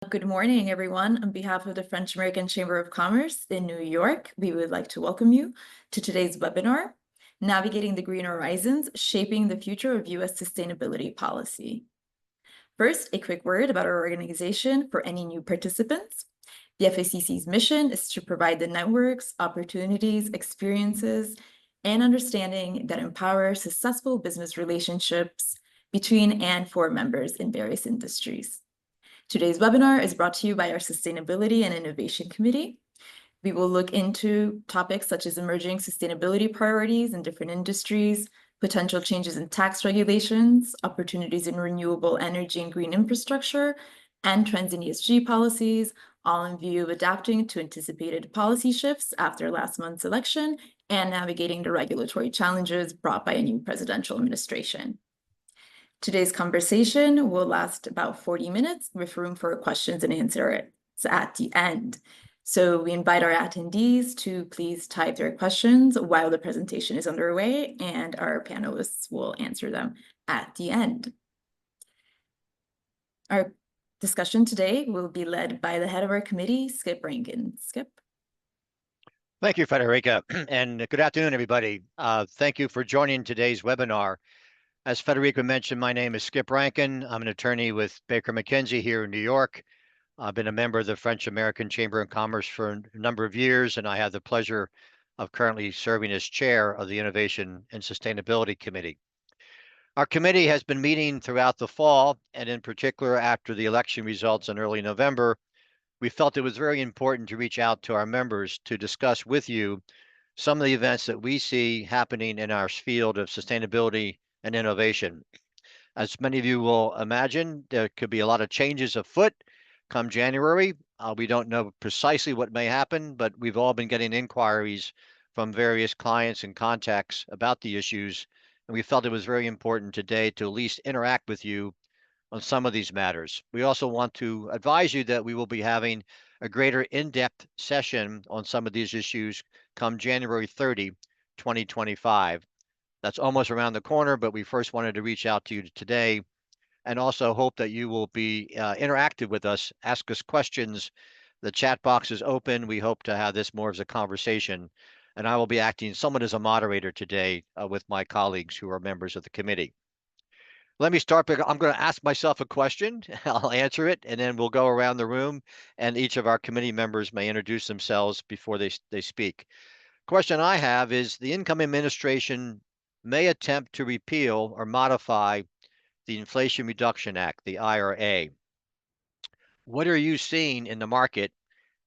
Good morning, everyone. On behalf of the French American Chamber of Commerce in New York, we would like to welcome you to today's webinar, Navigating the Green Horizons, Shaping the Future of U.S. Sustainability Policy. First, a quick word about our organization for any new participants. The FACC's mission is to provide the networks, opportunities, experiences, and understanding that empower successful business relationships between and for members in various industries. Today's webinar is brought to you by our Sustainability and Innovation Committee. We will look into topics such as emerging sustainability priorities in different industries, potential changes in tax regulations, opportunities in renewable energy and green infrastructure, and trends in ESG policies, all in view of adapting to anticipated policy shifts after last month's election and navigating the regulatory challenges brought by a new presidential administration. Today's conversation will last about 40 minutes with room for questions and answers at the end. So we invite our attendees to please type their questions while the presentation is underway, and our panelists will answer them at the end. Our discussion today will be led by the head of our committee, Skip Rankin. Skip. Thank you, Federica, and good afternoon, everybody. Thank you for joining today's webinar. As Federica mentioned, my name is Skip Rankin. I'm an attorney with Baker McKenzie here in New York. I've been a member of the French American Chamber of Commerce for a number of years, and I have the pleasure of currently serving as chair of the Innovation and Sustainability Committee. Our committee has been meeting throughout the fall, and in particular after the election results in early November, we felt it was very important to reach out to our members to discuss with you some of the events that we see happening in our field of sustainability and innovation. As many of you will imagine, there could be a lot of changes afoot come January. We don't know precisely what may happen, but we've all been getting inquiries from various clients and contacts about the issues, and we felt it was very important today to at least interact with you on some of these matters. We also want to advise you that we will be having a greater in-depth session on some of these issues come January 30, 2025. That's almost around the corner, but we first wanted to reach out to you today and also hope that you will be interactive with us, ask us questions. The chat box is open. We hope to have this more as a conversation, and I will be acting somewhat as a moderator today with my colleagues who are members of the committee. Let me start. I'm going to ask myself a question. I'll answer it, and then we'll go around the room, and each of our committee members may introduce themselves before they speak. Question I have is, the incoming administration may attempt to repeal or modify the Inflation Reduction Act, the IRA. What are you seeing in the market,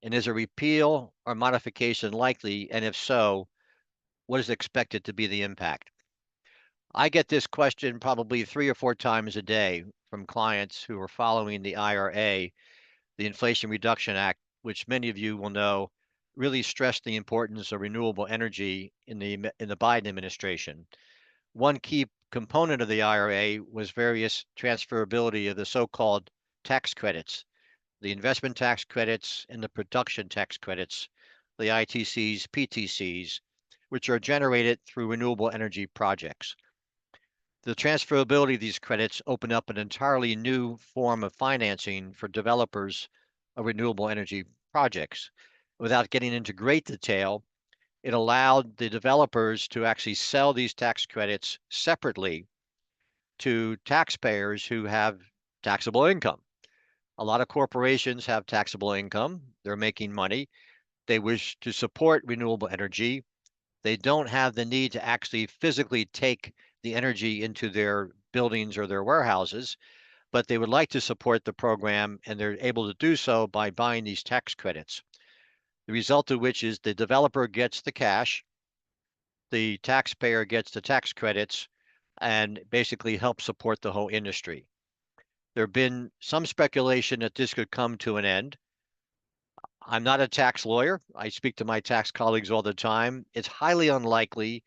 and is a repeal or modification likely? And if so, what is expected to be the impact? I get this question probably 3 or 4 times a day from clients who are following the IRA, the Inflation Reduction Act, which many of you will know really stressed the importance of renewable energy in the Biden administration. One key component of the IRA was various transferability of the so-called tax credits, the investment tax credits and the production tax credits, the ITCs, PTCs, which are generated through renewable energy projects. The transferability of these credits opened up an entirely new form of financing for developers of renewable energy projects. Without getting into great detail, it allowed the developers to actually sell these tax credits separately to taxpayers who have taxable income. A lot of corporations have taxable income. They're making money. They wish to support renewable energy. They don't have the need to actually physically take the energy into their buildings or their warehouses, but they would like to support the program, and they're able to do so by buying these tax credits. The result of which is the developer gets the cash, the taxpayer gets the tax credits, and basically helps support the whole industry. There have been some speculation that this could come to an end. I'm not a tax lawyer. I speak to my tax colleagues all the time. It's highly unlikely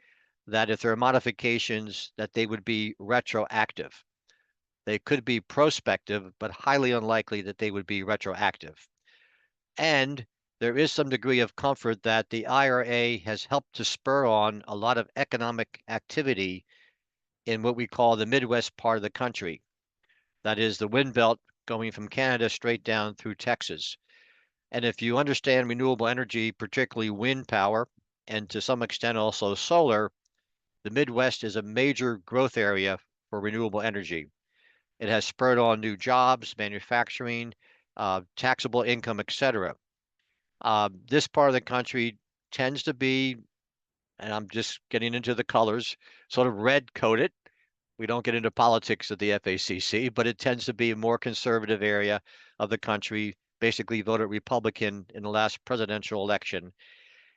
that if there are modifications that they would be retroactive. They could be prospective, but highly unlikely that they would be retroactive. And there is some degree of comfort that the IRA has helped to spur on a lot of economic activity in what we call the Midwest part of the country. That is the Wind Belt going from Canada straight down through Texas. And if you understand renewable energy, particularly wind power, and to some extent also solar, the Midwest is a major growth area for renewable energy. It has spurred on new jobs, manufacturing, taxable income, etc. This part of the country tends to be, and I'm just getting into the colors, sort of red coated. We don't get into politics at the FACC, but it tends to be a more conservative area of the country, basically voted Republican in the last presidential election.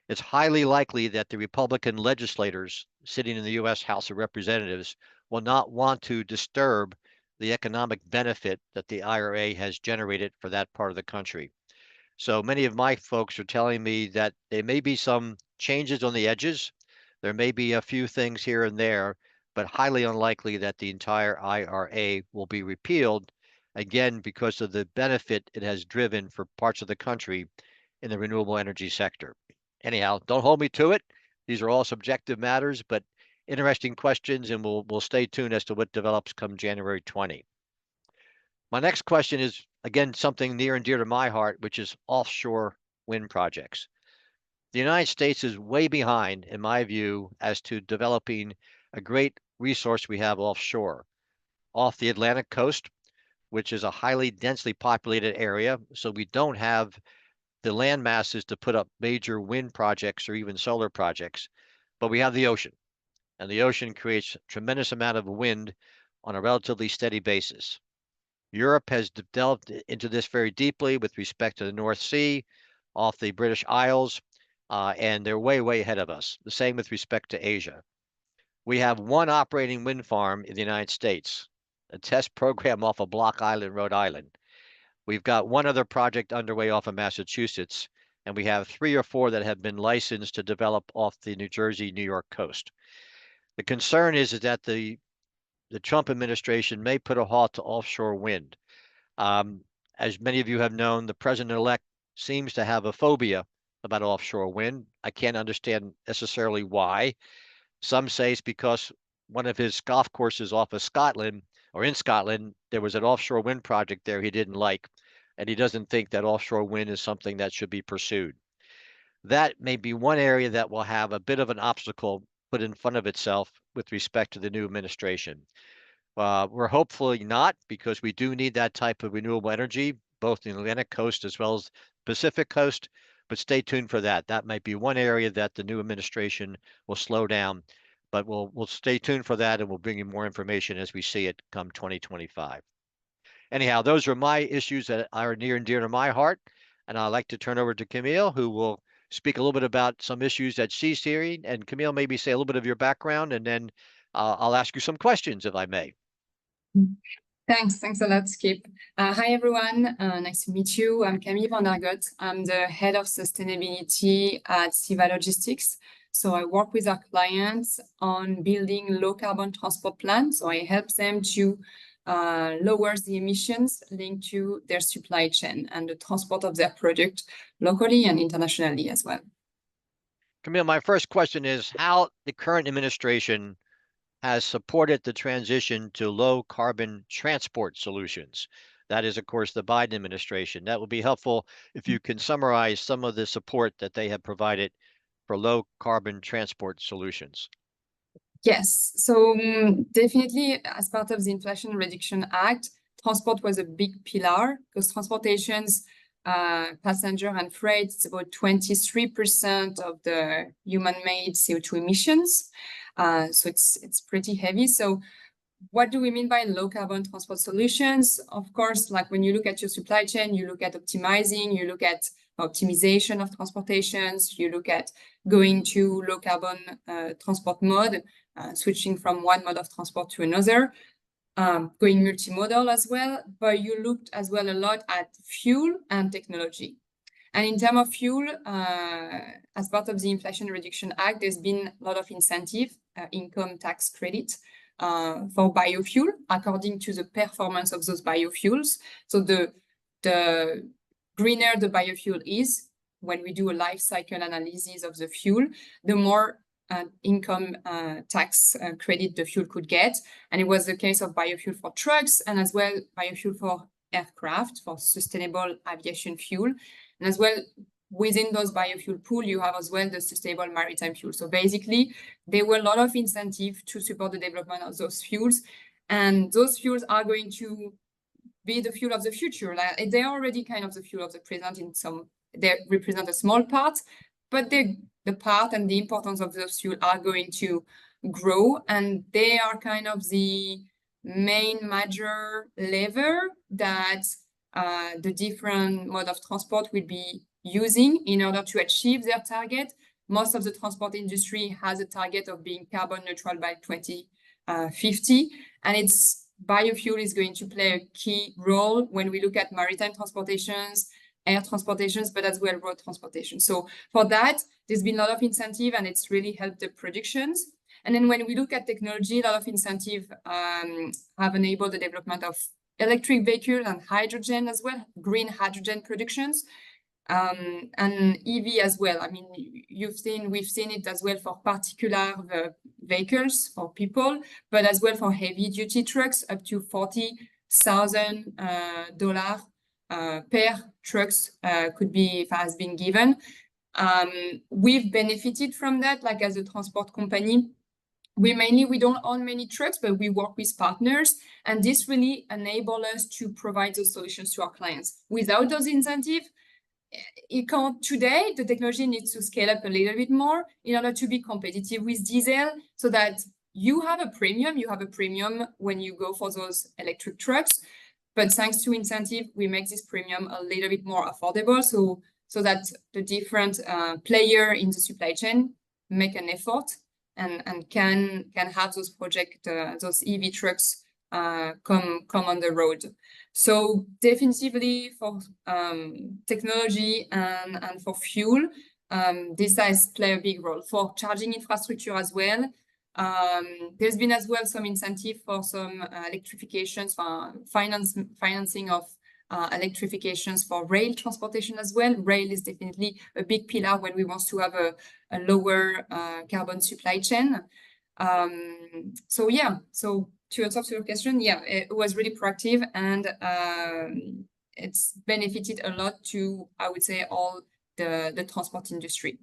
It's highly likely that the Republican legislators sitting in the U.S. House of Representatives will not want to disturb the economic benefit that the IRA has generated for that part of the country. So many of my folks are telling me that there may be some changes on the edges. There may be a few things here and there, but highly unlikely that the entire IRA will be repealed, again, because of the benefit it has driven for parts of the country in the renewable energy sector. Anyhow, don't hold me to it. These are all subjective matters, but interesting questions, and we'll stay tuned as to what develops come January 20. My next question is, again, something near and dear to my heart, which is offshore wind projects. The United States is way behind, in my view, as to developing a great resource we have offshore. Off the Atlantic coast, which is a highly densely populated area, so we don't have the land masses to put up major wind projects or even solar projects, but we have the ocean, and the ocean creates a tremendous amount of wind on a relatively steady basis. Europe has delved into this very deeply with respect to the North Sea, off the British Isles, and they're way, way ahead of us. The same with respect to Asia. We have one operating wind farm in the United States, a test program off of Block Island, Rhode Island. We've got one other project underway off of Massachusetts, and we have 3 or 4 that have been licensed to develop off the New Jersey, New York coast. The concern is that the Trump administration may put a halt to offshore wind. As many of you have known, the president-elect seems to have a phobia about offshore wind. I can't understand necessarily why. Some say it's because one of his golf courses off of Scotland or in Scotland, there was an offshore wind project there he didn't like, and he doesn't think that offshore wind is something that should be pursued. That may be one area that will have a bit of an obstacle put in front of itself with respect to the new administration. We're hopefully not, because we do need that type of renewable energy, both in the Atlantic coast as well as Pacific coast. But stay tuned for that. That might be one area that the new administration will slow down. But we'll stay tuned for that, and we'll bring you more information as we see it come 2025. Anyhow, those are my issues that are near and dear to my heart. And I'd like to turn over to Camille, who will speak a little bit about some issues that she's hearing. And Camille, maybe say a little bit of your background, and then I'll ask you some questions, if I may. Thanks a lot, Skip. Hi, everyone. Nice to meet you. I'm Camille van der Goot. I'm the head of sustainability at Siva Logistics. So I work with our clients on building low carbon transport plans. So I help them to lower the emissions linked to their supply chain and the transport of their product locally and internationally as well. Camille, my first question is how the current administration has supported the transition to low carbon transport solutions. That is, of course, the Biden administration. That would be helpful if you can summarize some of the support that they have provided for low carbon transport solutions. Yes, so definitely as part of the Inflation Reduction Act, transport was a big pillar because transportation's passenger and freight is about 23% of the human-made CO2 emissions. So it's pretty heavy. So what do we mean by low carbon transport solutions? Of course, like when you look at your supply chain, you look at optimizing, you look at optimization of transportations, you look at going to low carbon transport mode, switching from one mode of transport to another, going multimodal as well, but you looked as well a lot at fuel and technology. And in terms of fuel, as part of the Inflation Reduction Act, there's been a lot of incentive, income tax credit for biofuel, according to the performance of those biofuels. So the greener the biofuel is, when we do a life cycle analysis of the fuel, the more income tax credit the fuel could get. And it was the case of biofuel for trucks and as well biofuel for aircraft for sustainable aviation fuel. And as well, within those biofuel pool, you have as well the sustainable maritime fuel. So basically, there were a lot of incentive to support the development of those fuels. And those fuels are going to be the fuel of the future. Like, they're already kind of the fuel of the present in some, they represent a small part, but the part and the importance of those fuel are going to grow, and they are kind of the main major lever that the different mode of transport will be using in order to achieve their target. Most of the transport industry has a target of being carbon neutral by 2050, and it's biofuel is going to play a key role when we look at maritime transportations, air transportations, but as well road transportation. So for that, there's been a lot of incentive, and it's really helped the productions. And then when we look at technology, a lot of incentive have enabled the development of electric vehicles and hydrogen as well, green hydrogen productions, and EV as well. I mean, we've seen it as well for particular vehicles for people, but as well for heavy duty trucks, up to $40,000 per trucks has been given. We've benefited from that, like as a transport company. We don't own many trucks, but we work with partners, and this really enables us to provide those solutions to our clients. Without those incentives, it can't today. The technology needs to scale up a little bit more in order to be competitive with diesel, so that you have a premium. You have a premium when you go for those electric trucks, but thanks to incentive, we make this premium a little bit more affordable, so that the different player in the supply chain make an effort and can have those those EV trucks come on the road. So definitively for technology and for fuel, this has played a big role. For charging infrastructure as well, there's been as well some incentive for some electrifications, for financing of electrifications for rail transportation as well. Rail is definitely a big pillar when we want to have a lower carbon supply chain. So yeah, so to answer to your question, yeah, it was really proactive, and it's benefited a lot to, I would say, all the transport industry.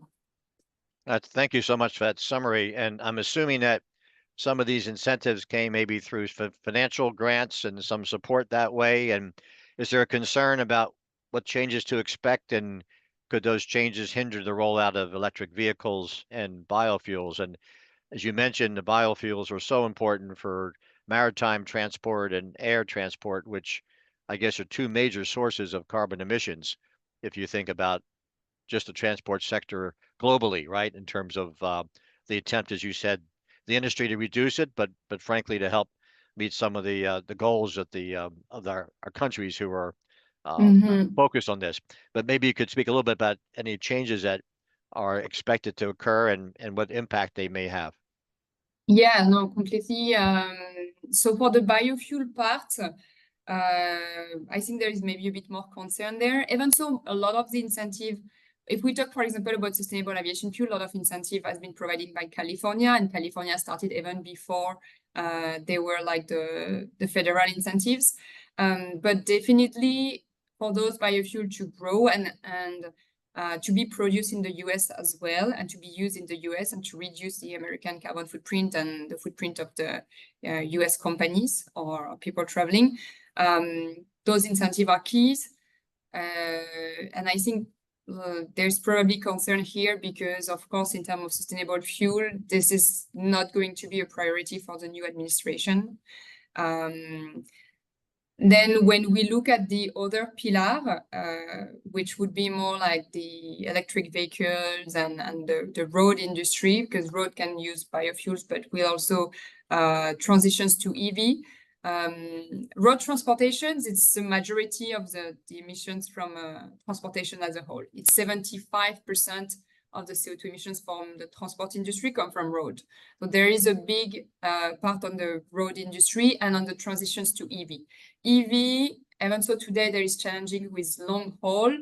Thank you so much for that summary. And I'm assuming that some of these incentives came maybe through financial grants and some support that way. And is there a concern about what changes to expect, and could those changes hinder the rollout of electric vehicles and biofuels? And as you mentioned, the biofuels are so important for maritime transport and air transport, which I guess are two major sources of carbon emissions, if you think about just the transport sector globally, right? In terms of the attempt, as you said, the industry to reduce it, but frankly to help meet some of the goals of our countries who are focused on this. But maybe you could speak a little bit about any changes that are expected to occur and what impact they may have. Yeah, no, completely. So for the biofuel part, I think there is maybe a bit more concern there. Even so, a lot of the incentive, if we talk, for example, about sustainable aviation fuel, a lot of incentive has been provided by California, and California started even before they were like the federal incentives. But definitely for those biofuel to grow and to be produced in the US as well, and to be used in the US, and to reduce the American carbon footprint and the footprint of the US companies or people traveling, those incentives are keys. And I think there's probably concern here because, of course, in terms of sustainable fuel, this is not going to be a priority for the new administration. Then when we look at the other pillar, which would be more like the electric vehicles and the road industry, because road can use biofuels, but we also transitions to EV. Road transportations, it's the majority of the emissions from transportation as a whole. It's 75% of the CO2 emissions from the transport industry come from road. So there is a big part on the road industry and on the transitions to EV. EV, even so today there is challenging with long haul.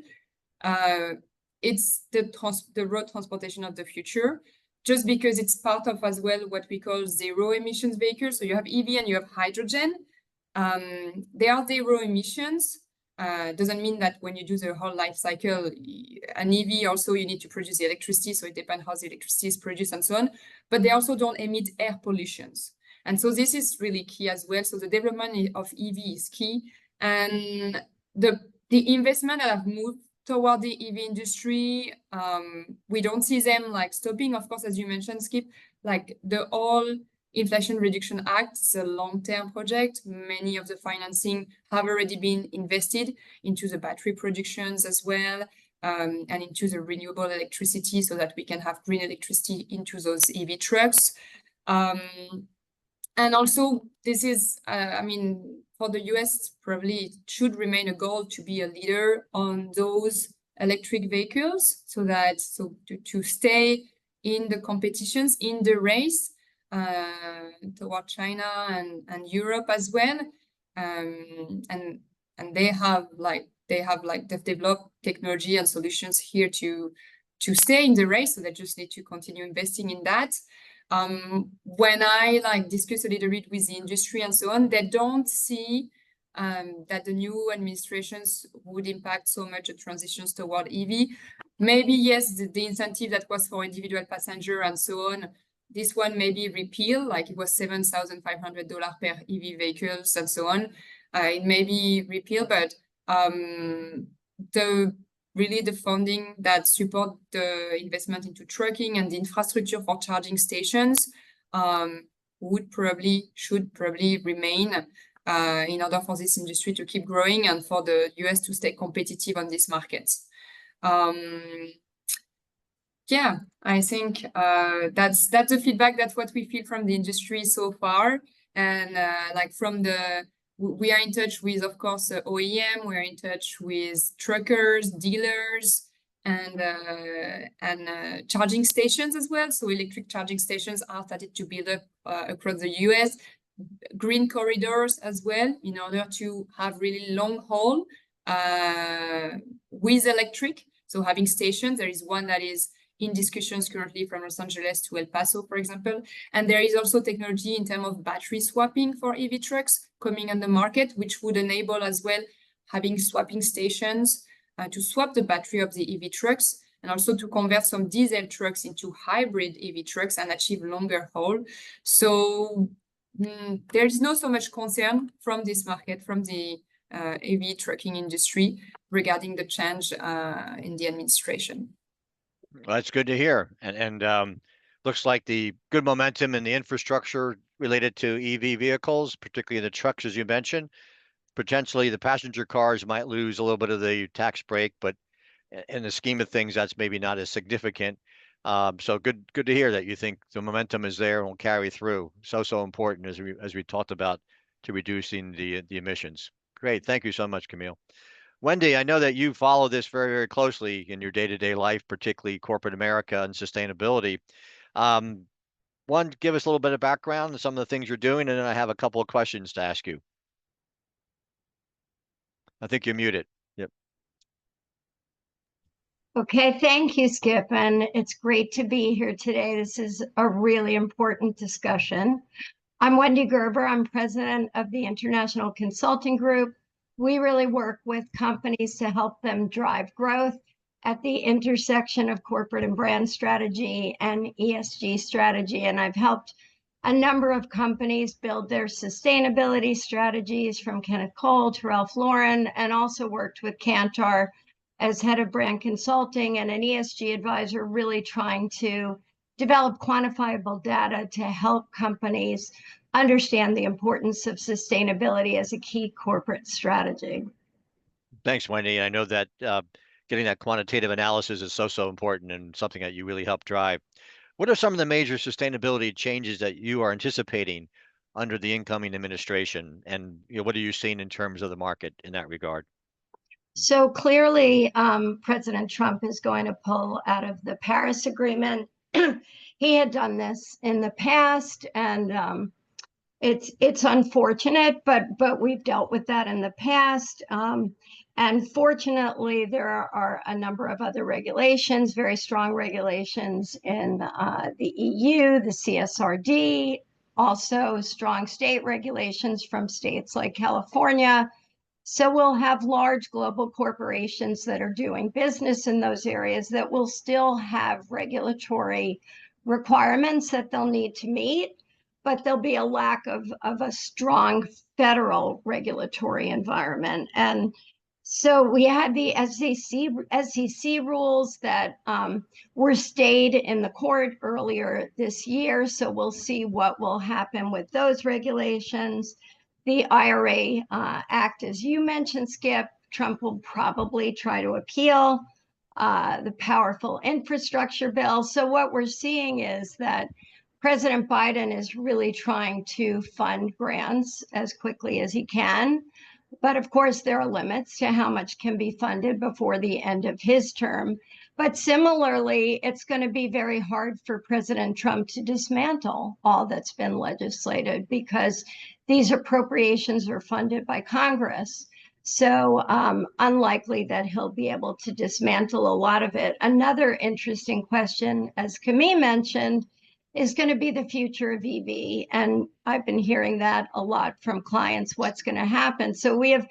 It's the road transportation of the future, just because it's part of as well what we call zero emissions vehicles. So you have EV and you have hydrogen. They are zero emissions. Doesn't mean that when you do the whole life cycle, an EV also you need to produce the electricity, so it depends how the electricity is produced and so on. But they also don't emit air pollutions. And so this is really key as well. So the development of EV is key. And the investment that have moved toward the EV industry, we don't see them like stopping. Of course, as you mentioned, Skip, like the whole Inflation Reduction Act is a long-term project. Many of the financing have already been invested into the battery productions as well, and into the renewable electricity so that we can have green electricity into those EV trucks. And also, this is, I mean, for the US, probably it should remain a goal to be a leader on those electric vehicles so to stay in the competitions, in the race toward China and Europe as well. And they've developed technology and solutions here to stay in the race. So they just need to continue investing in that. When I discuss a little bit with the industry and so on, they don't see that the new administrations would impact so much the transitions toward EV. Maybe, yes, the incentive that was for individual passenger and so on, this one may be repealed, like it was $7,500 per EV vehicles and so on. It may be repealed, but the funding that support the investment into trucking and the infrastructure for charging stations should probably remain in order for this industry to keep growing and for the US to stay competitive on these markets. Yeah, I think that's the feedback. That's what we feel from the industry so far. And we are in touch with, of course, OEM. We're in touch with truckers, dealers, and charging stations as well. So electric charging stations are started to build up across the US. Green corridors as well, in order to have really long haul with electric. So having stations, there is one that is in discussions currently from Los Angeles to El Paso, for example. And there is also technology in terms of battery swapping for EV trucks coming on the market, which would enable as well having swapping stations to swap the battery of the EV trucks and also to convert some diesel trucks into hybrid EV trucks and achieve longer haul. So there is not so much concern from this market, from the EV trucking industry regarding the change in the administration. Well, that's good to hear. And looks like the good momentum in the infrastructure related to EV vehicles, particularly the trucks, as you mentioned. Potentially the passenger cars might lose a little bit of the tax break, but in the scheme of things, that's maybe not as significant. So good to hear that you think the momentum is there and will carry through. So important as we talked about to reducing the emissions. Great, thank you so much, Camille. Wendy, I know that you follow this very, very closely in your day-to-day life, particularly corporate America and sustainability. One, give us a little bit of background on some of the things you're doing, and then I have a couple of questions to ask you. I think you're muted. Yep. Okay, thank you, Skip, and it's great to be here today. This is a really important discussion. I'm Wendy Gerber. I'm president of the International Consulting Group. We really work with companies to help them drive growth at the intersection of corporate and brand strategy and ESG strategy. And I've helped a number of companies build their sustainability strategies, from Kenneth Cole to Ralph Lauren, and also worked with Kantar as head of brand consulting and an ESG advisor, really trying to develop quantifiable data to help companies understand the importance of sustainability as a key corporate strategy. Thanks, Wendy. I know that getting that quantitative analysis is so important and something that you really help drive. What are some of the major sustainability changes that you are anticipating under the incoming administration? And what are you seeing in terms of the market in that regard? So clearly, President Trump is going to pull out of the Paris Agreement. He had done this in the past, and it's unfortunate, but we've dealt with that in the past. And fortunately, there are a number of other regulations, very strong regulations in the EU, the CSRD, also strong state regulations from states like California. So we'll have large global corporations that are doing business in those areas that will still have regulatory requirements that they'll need to meet, but there'll be a lack of a strong federal regulatory environment. And so we had the SEC rules that were stayed in the court earlier this year. So we'll see what will happen with those regulations. The IRA Act, as you mentioned, Skip, Trump will probably try to appeal the powerful infrastructure bill. So what we're seeing is that President Biden is really trying to fund grants as quickly as he can. But of course, there are limits to how much can be funded before the end of his term. But similarly, it's going to be very hard for President Trump to dismantle all that's been legislated because these appropriations are funded by Congress. So unlikely that he'll be able to dismantle a lot of it. Another interesting question, as Camille mentioned, is going to be the future of EV. And I've been hearing that a lot from clients, what's going to happen. So we have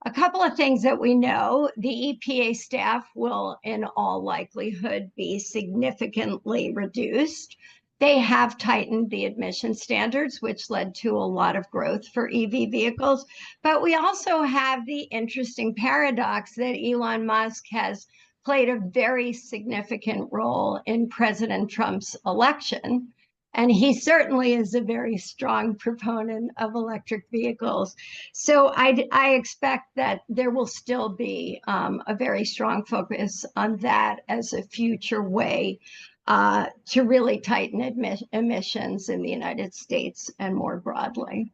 a couple of things that we know. The EPA staff will, in all likelihood, be significantly reduced. They have tightened the emission standards, which led to a lot of growth for EV vehicles. But we also have the interesting paradox that Elon Musk has played a very significant role in President Trump's election. And he certainly is a very strong proponent of electric vehicles. So I expect that there will still be a very strong focus on that as a future way to really tighten emissions in the United States and more broadly.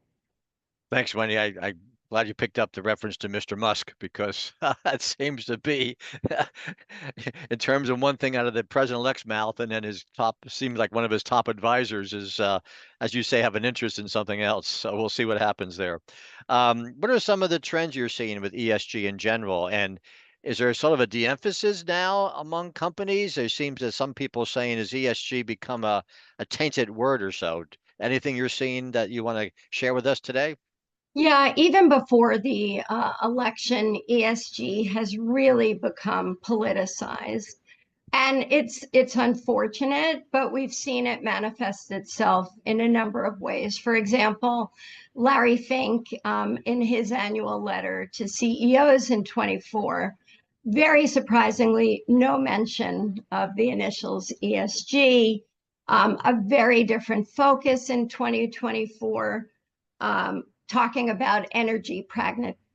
Thanks, Wendy. I'm glad you picked up the reference to Mr. Musk because that seems to be, in terms of one thing out of the president-elect's mouth, and then his top seems like one of his top advisors is, as you say, have an interest in something else. So we'll see what happens there. What are some of the trends you're seeing with ESG in general? And is there sort of a de-emphasis now among companies? There seems that some people saying, has ESG become a tainted word or so? Anything you're seeing that you want to share with us today? Yeah, even before the election, ESG has really become politicized. And it's unfortunate, but we've seen it manifest itself in a number of ways. For example, Larry Fink, in his annual letter to CEOs in 24, very surprisingly, no mention of the initials ESG, a very different focus in 2024, talking about energy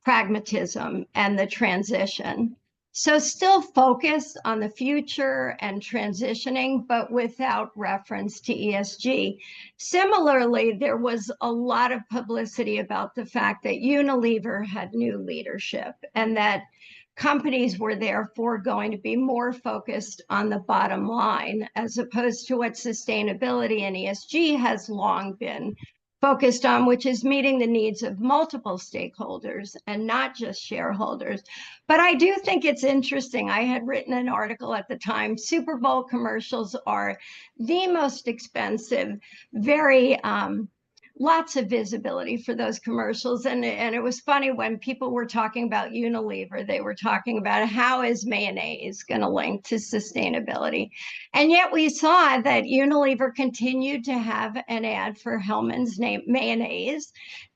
pragmatism and the transition. So still focused on the future and transitioning, but without reference to ESG. Similarly, there was a lot of publicity about the fact that Unilever had new leadership and that companies were therefore going to be more focused on the bottom line as opposed to what sustainability and ESG has long been focused on, which is meeting the needs of multiple stakeholders and not just shareholders. But I do think it's interesting. I had written an article at the time. Super Bowl commercials are the most expensive, very lots of visibility for those commercials. And it was funny when people were talking about Unilever, they were talking about how is mayonnaise going to link to sustainability. And yet we saw that Unilever continued to have an ad for Hellmann's mayonnaise,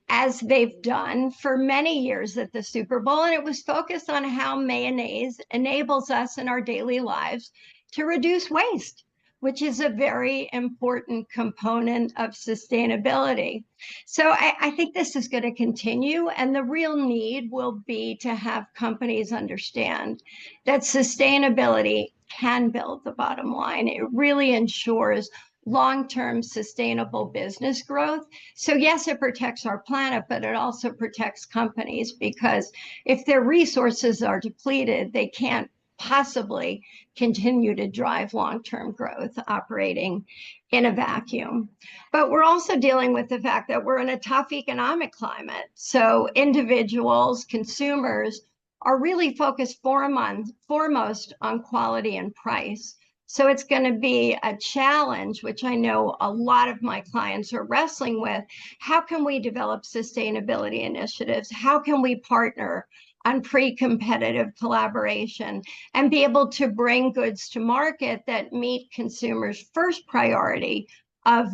as they've done for many years at the Super Bowl. And it was focused on how mayonnaise enables us in our daily lives to reduce waste, which is a very important component of sustainability. So I think this is going to continue, and the real need will be to have companies understand that sustainability can build the bottom line. It really ensures long-term sustainable business growth. So yes, it protects our planet, but it also protects companies, because if their resources are depleted, they can't possibly continue to drive long-term growth operating in a vacuum. But we're also dealing with the fact that we're in a tough economic climate. So individuals, consumers are really focused foremost on quality and price. So it's going to be a challenge, which I know a lot of my clients are wrestling with. How can we develop sustainability initiatives? How can we partner on pre-competitive collaboration and be able to bring goods to market that meet consumers' first priority of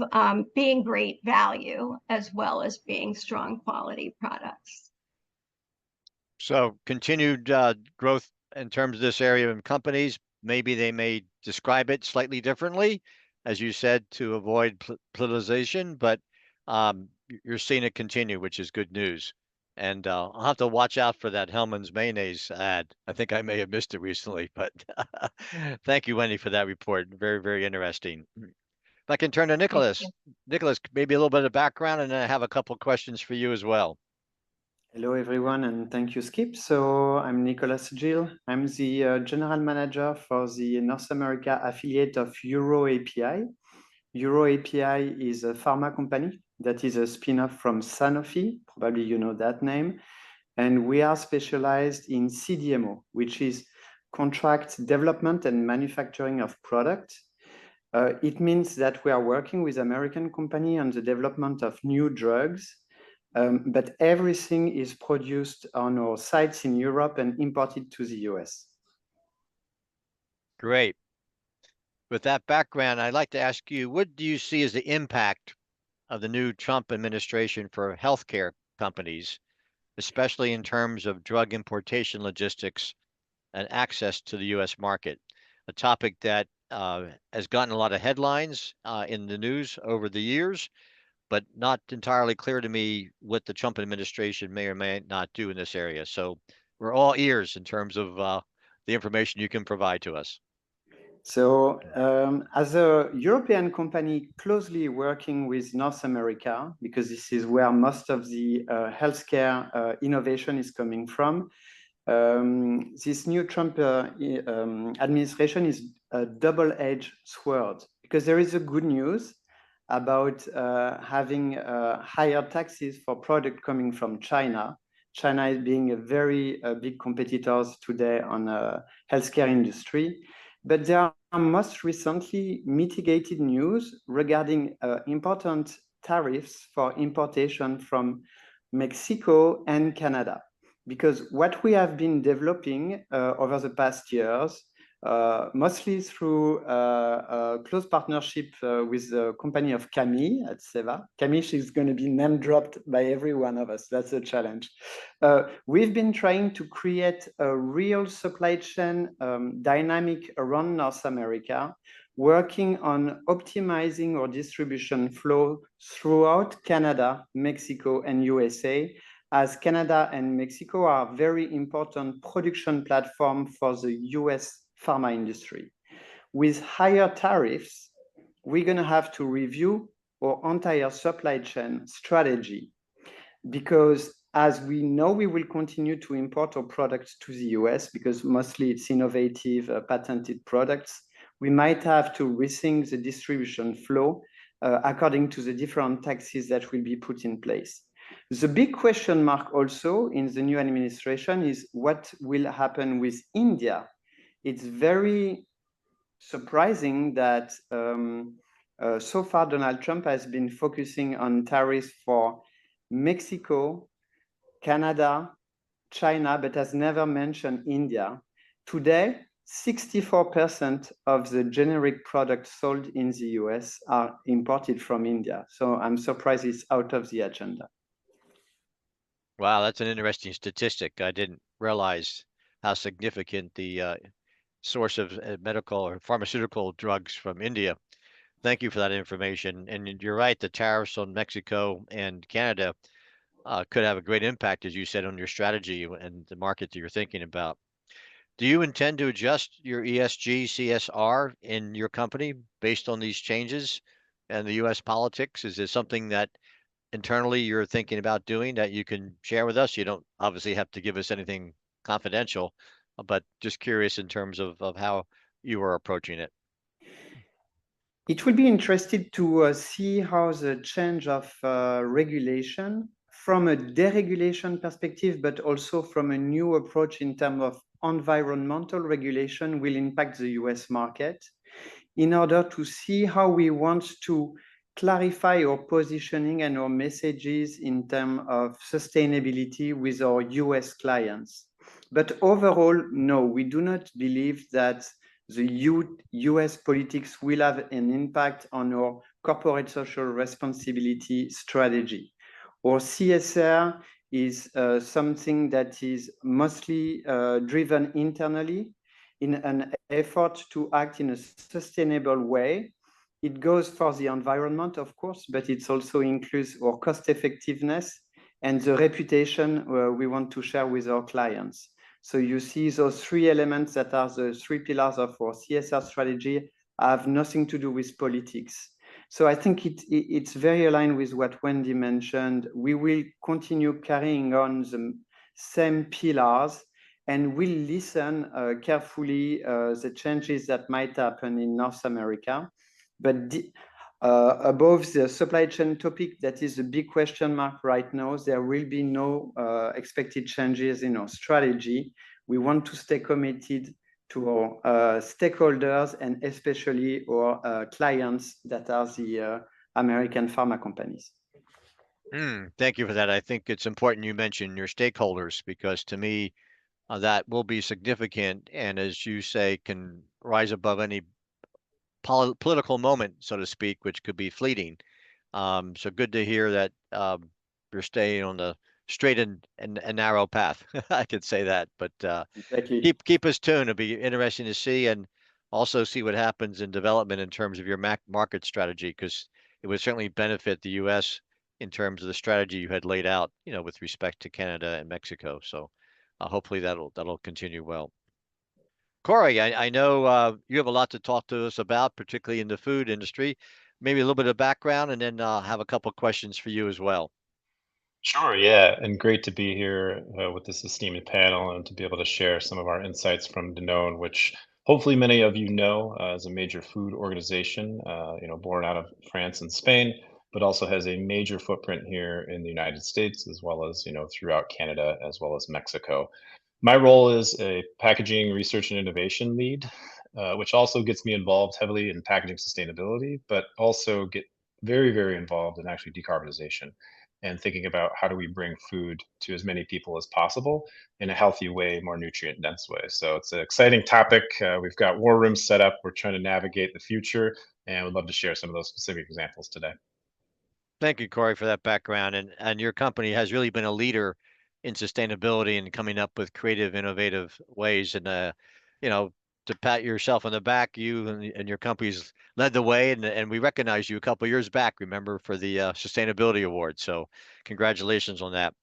being great value as well as being strong quality products? So continued growth in terms of this area in companies. Maybe they may describe it slightly differently, as you said, to avoid politicization, but you're seeing it continue, which is good news. And I'll have to watch out for that Hellmann's mayonnaise ad. I think I may have missed it recently, but thank you, Wendy, for that report. Very, very interesting. If I can turn to Nicholas. Nicholas, maybe a little bit of background, and then I have a couple of questions for you as well. Hello, everyone, and thank you, Skip. So I'm Nicolas Gil. I'm the General Manager for the North America affiliate of EuroAPI. EuroAPI is a pharma company that is a spin-off from Sanofi. Probably you know that name. And we are specialized in CDMO, which is contract development and manufacturing of products. It means that we are working with American company on the development of new drugs. But everything is produced on our sites in Europe and imported to the US. Great. With that background, I'd like to ask you, what do you see as the impact of the new Trump administration for healthcare companies, especially in terms of drug importation logistics and access to the US market? A topic that has gotten a lot of headlines in the news over the years, but not entirely clear to me what the Trump administration may or may not do in this area. So we're all ears in terms of the information you can provide to us. So as a European company closely working with North America, because this is where most of the healthcare innovation is coming from, this new Trump administration is a double-edged sword, because there is a good news about having higher taxes for product coming from China. China is being a very big competitor today on healthcare industry. But there are most recently mitigated news regarding important tariffs for importation from Mexico and Canada. Because what we have been developing over the past years, mostly through a close partnership with the company of Camille at Seva. Camille, she's going to be name dropped by every one of us. That's a challenge. We've been trying to create a real supply chain dynamic around North America, working on optimizing our distribution flow throughout Canada, Mexico, and USA, as Canada and Mexico are very important production platforms for the US pharma industry. With higher tariffs, we're going to have to review our entire supply chain strategy, because as we know, we will continue to import our products to the US because mostly it's innovative, patented products. We might have to rethink the distribution flow according to the different taxes that will be put in place. The big question mark also in the new administration is what will happen with India. It's very surprising that so far Donald Trump has been focusing on tariffs for Mexico, Canada, China, but has never mentioned India. Today, 64% of the generic products sold in the US are imported from India. So I'm surprised it's out of the agenda. Wow, that's an interesting statistic. I didn't realize how significant the source of medical or pharmaceutical drugs from India. Thank you for that information. And you're right, the tariffs on Mexico and Canada could have a great impact, as you said, on your strategy and the market that you're thinking about. Do you intend to adjust your ESG, CSR in your company based on these changes and the US politics? Is this something that internally you're thinking about doing that you can share with us? You don't obviously have to give us anything confidential, but just curious in terms of how you are approaching it. It will be interesting to see how the change of regulation from a deregulation perspective, but also from a new approach in terms of environmental regulation will impact the US market. in order to see how we want to clarify our positioning and our messages in terms of sustainability with our US clients. But overall, no, we do not believe that the US politics will have an impact on our corporate social responsibility strategy. Our CSR is something that is mostly driven internally in an effort to act in a sustainable way. It goes for the environment, of course, but it also includes our cost effectiveness and the reputation we want to share with our clients. So you see those three elements that are the three pillars of our CSR strategy have nothing to do with politics. So I think it's very aligned with what Wendy mentioned. We will continue carrying on the same pillars, and we'll listen carefully the changes that might happen in North America. But above the supply chain topic, that is a big question mark right now, there will be no expected changes in our strategy. We want to stay committed to our stakeholders and especially our clients that are the American pharma companies. Thank you for that. I think it's important you mention your stakeholders, because to me, that will be significant, and as you say, can rise above any political moment, so to speak, which could be fleeting. So good to hear that you're staying on the straight and narrow path. I could say that, but Exactly. keep us tuned. It'll be interesting to see, and also see what happens in development in terms of your market strategy, because it would certainly benefit the U.S. in terms of the strategy you had laid out, with respect to Canada and Mexico. So hopefully that'll continue well. Corey, I know you have a lot to talk to us about, particularly in the food industry. Maybe a little bit of background, and then have a couple of questions for you as well. Sure, yeah, and great to be here with this esteemed panel and to be able to share some of our insights from Danone, which hopefully many of you know is a major food organization, born out of France and Spain, but also has a major footprint here in the United States, as well as, throughout Canada, as well as Mexico. My role is a packaging research and innovation lead, which also gets me involved heavily in packaging sustainability, but also get very, very involved in actually decarbonization and thinking about how do we bring food to as many people as possible in a healthy way, more nutrient dense way. So it's an exciting topic. We've got war rooms set up. We're trying to navigate the future, and we'd love to share some of those specific examples today. Thank you, Corey, for that background. And your company has really been a leader in sustainability and coming up with creative, innovative ways. And to pat yourself on the back, you and your company's led the way, and we recognized you a couple of years back, remember, for the Sustainability Award. So congratulations on that.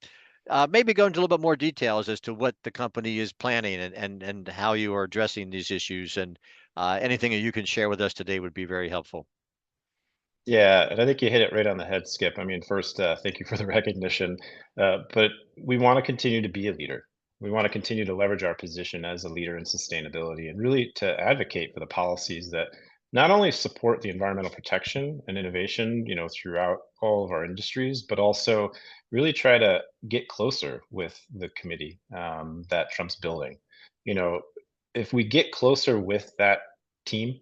Maybe go into a little bit more details as to what the company is planning and how you are addressing these issues, and anything that you can share with us today would be very helpful. Yeah, and I think you hit it right on the head, Skip. I mean, first, thank you for the recognition. But we want to continue to be a leader. We want to continue to leverage our position as a leader in sustainability and really to advocate for the policies that not only support the environmental protection and innovation, throughout all of our industries, but also really try to get closer with the committee that Trump's building. If we get closer with that team,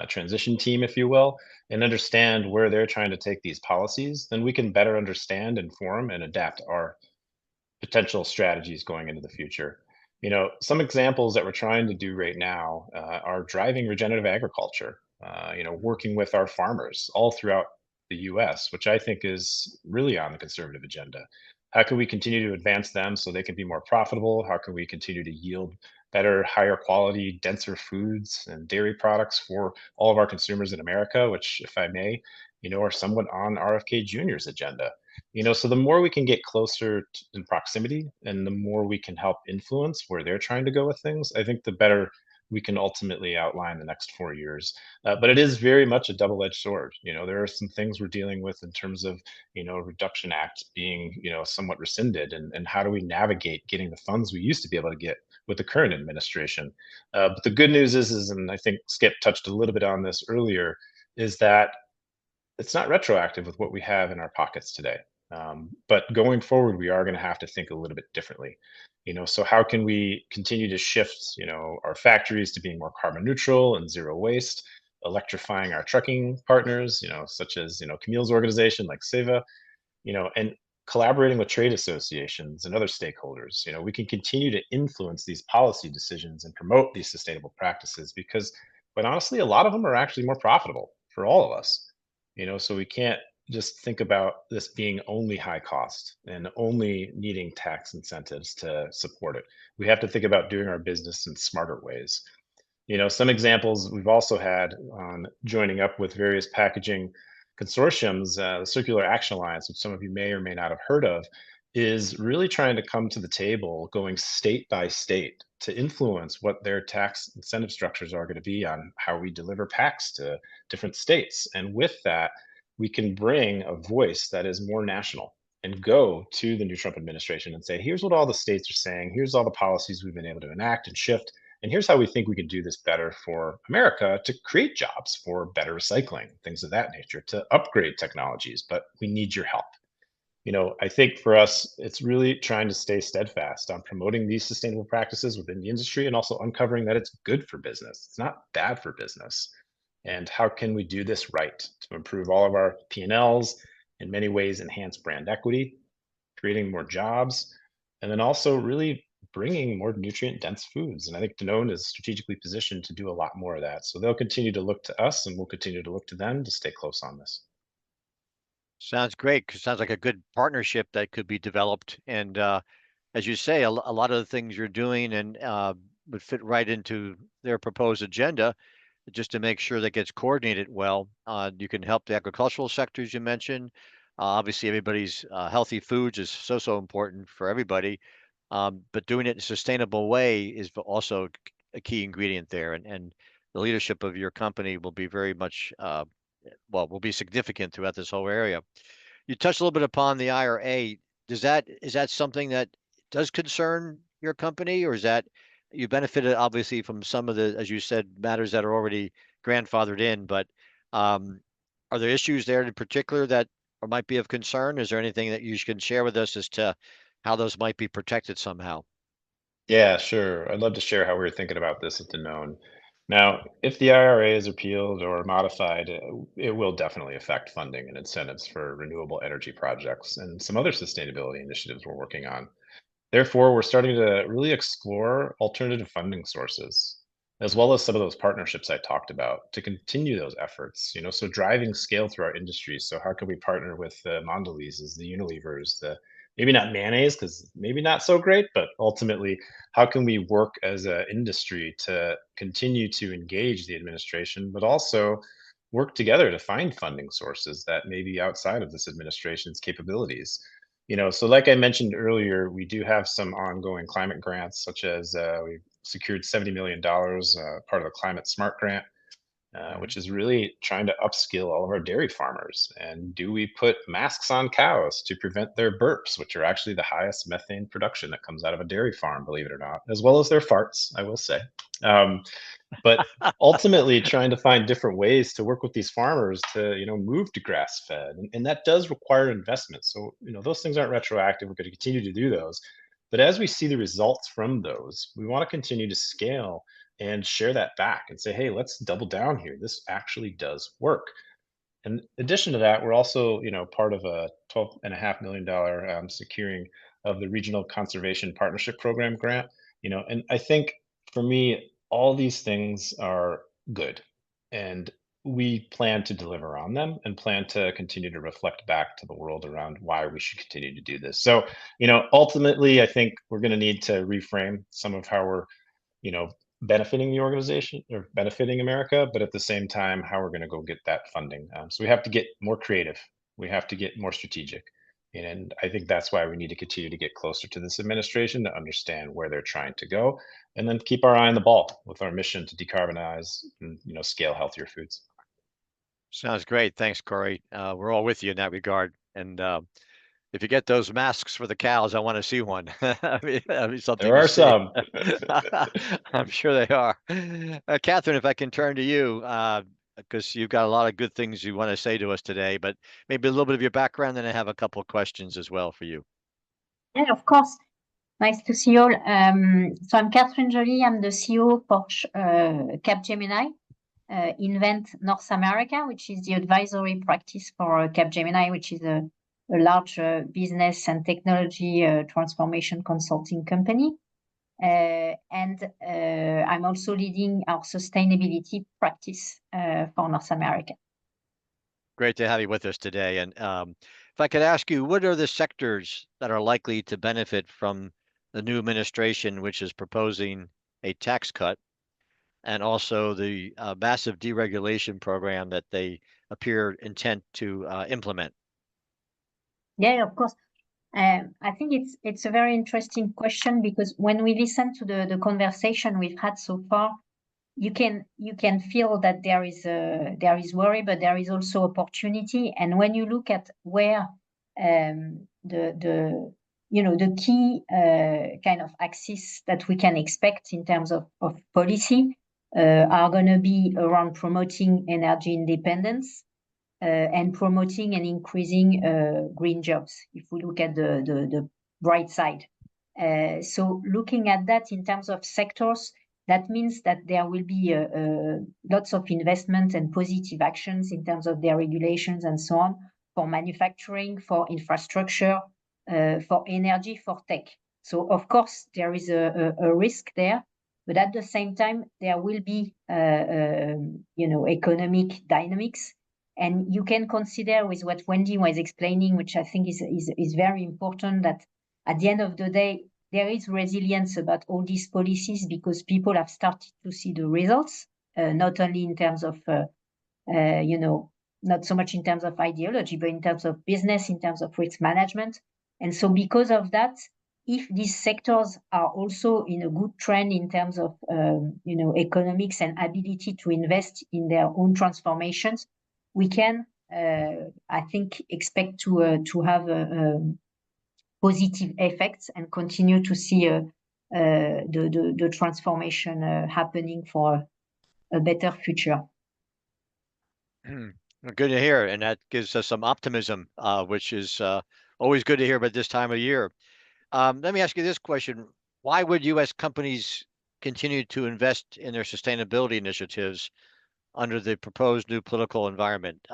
transition team, if you will, and understand where they're trying to take these policies, then we can better understand, inform, and adapt our potential strategies going into the future. Some examples that we're trying to do right now are driving regenerative agriculture, working with our farmers all throughout the US, which I think is really on the conservative agenda. How can we continue to advance them so they can be more profitable? How can we continue to yield better, higher quality, denser foods and dairy products for all of our consumers in America, which, if I may, are somewhat on RFK Jr.'s agenda? So the more we can get closer in proximity and the more we can help influence where they're trying to go with things, I think the better we can ultimately outline the next 4 years. But it is very much a double-edged sword. There are some things we're dealing with in terms of, Reduction Act being, somewhat rescinded, and how do we navigate getting the funds we used to be able to get with the current administration. But the good news is, and I think Skip touched a little bit on this earlier, is that it's not retroactive with what we have in our pockets today. But going forward, we are going to have to think a little bit differently. So how can we continue to shift, our factories to being more carbon neutral and zero waste? electrifying our trucking partners, such as, Camille's organization like SEVA, and collaborating with trade associations and other stakeholders. We can continue to influence these policy decisions and promote these sustainable practices because, quite honestly, a lot of them are actually more profitable for all of us. So we can't just think about this being only high cost and only needing tax incentives to support it. We have to think about doing our business in smarter ways. Some examples we've also had on joining up with various packaging consortiums, the Circular Action Alliance, which some of you may or may not have heard of, is really trying to come to the table, going state by state to influence what their tax incentive structures are going to be on how we deliver packs to different states. And with that, we can bring a voice that is more national and go to the new Trump administration and say, here's what all the states are saying, here's all the policies we've been able to enact and shift, and here's how we think we can do this better for America to create jobs, for better recycling, things of that nature, to upgrade technologies, but we need your help. I think for us, it's really trying to stay steadfast on promoting these sustainable practices within the industry and also uncovering that it's good for business. It's not bad for business. And how can we do this right to improve all of our P&Ls, in many ways enhance brand equity, creating more jobs, and then also really bringing more nutrient dense foods. And I think Danone is strategically positioned to do a lot more of that. So they'll continue to look to us and we'll continue to look to them to stay close on this. Sounds great. 'Cause sounds like a good partnership that could be developed. And as you say, a lot of the things you're doing and would fit right into their proposed agenda, just to make sure that gets coordinated well. You can help the agricultural sectors you mentioned. Obviously, everybody's healthy foods is so important for everybody. But doing it in a sustainable way is also a key ingredient there. And the leadership of your company will be very much will be significant throughout this whole area. You touched a little bit upon the IRA. Is that something that does concern your company, or is that you benefited obviously from some of the, as you said, matters that are already grandfathered in, but are there issues there in particular that or might be of concern? Is there anything that you can share with us as to how those might be protected somehow? Yeah, sure. I'd love to share how we were thinking about this at Danone. Now, if the IRA is repealed or modified, it will definitely affect funding and incentives for renewable energy projects and some other sustainability initiatives we're working on. Therefore, we're starting to really explore alternative funding sources, as well as some of those partnerships I talked about to continue those efforts, so driving scale through our industry. So how can we partner with the Mondeleses, the Unilevers, the maybe not mayonnaise, because maybe not so great, but ultimately, how can we work as an industry to continue to engage the administration, but also work together to find funding sources that may be outside of this administration's capabilities? So like I mentioned earlier, we do have some ongoing climate grants, such as we secured $70 million, part of the Climate Smart Grant, which is really trying to upskill all of our dairy farmers. And do we put masks on cows to prevent their burps, which are actually the highest methane production that comes out of a dairy farm, believe it or not, as well as their farts, I will say. But ultimately trying to find different ways to work with these farmers to move to grass fed, and that does require investment. So those things aren't retroactive. We're going to continue to do those, but as we see the results from those, we want to continue to scale and share that back and say, hey, let's double down here, this actually does work. In addition to that, we're also part of a $12.5 million securing of the Regional Conservation Partnership Program grant. And I think for me, all these things are good, and we plan to deliver on them and plan to continue to reflect back to the world around why we should continue to do this. So, ultimately, I think we're going to need to reframe some of how we're, benefiting the organization or benefiting America, but at the same time, how we're going to go get that funding. So we have to get more creative. We have to get more strategic. And I think that's why we need to continue to get closer to this administration to understand where they're trying to go, and then keep our eye on the ball with our mission to decarbonize and scale healthier foods. Sounds great. Thanks, Corey. We're all with you in that regard. And if you get those masks for the cows, I want to see one. That'd be something There are to see. some. I'm sure they are. Catherine, if I can turn to you, because you've got a lot of good things you want to say to us today, but maybe a little bit of your background, and I have a couple of questions as well for you. Yeah, of course. Nice to see you all. So I'm Catherine Joly. I'm the CEO for FACC-NY. Invent North America, which is the advisory practice for Capgemini, which is a large business and technology transformation consulting company. And I'm also leading our sustainability practice for North America. Great to have you with us today. And if I could ask you, what are the sectors that are likely to benefit from the new administration, which is proposing a tax cut, and also the massive deregulation program that they appear intent to implement? Yeah, of course. I think it's a very interesting question, because when we listen to the conversation we've had so far, you can feel that there is worry, but there is also opportunity. And when you look at where the key kind of axis that we can expect in terms of policy are going to be around promoting energy independence and promoting and increasing green jobs, if we look at the bright side. So looking at that in terms of sectors, that means that there will be lots of investment and positive actions in terms of their regulations and so on, for manufacturing, for infrastructure, for energy, for tech. So of course there is a risk there, but at the same time there will be economic dynamics. And you can consider, with what Wendy was explaining, which I think is very important, that at the end of the day, there is resilience about all these policies, because people have started to see the results, not only in terms of, not so much in terms of ideology, but in terms of business, in terms of risk management. And so because of that, if these sectors are also in a good trend in terms of, economics and ability to invest in their own transformations, we can, I think, expect to have positive effects and continue to see the transformation happening for a better future. Good to hear, and that gives us some optimism, which is always good to hear about this time of year. Let me ask you this question. Why would U.S. companies continue to invest in their sustainability initiatives under the proposed new political environment?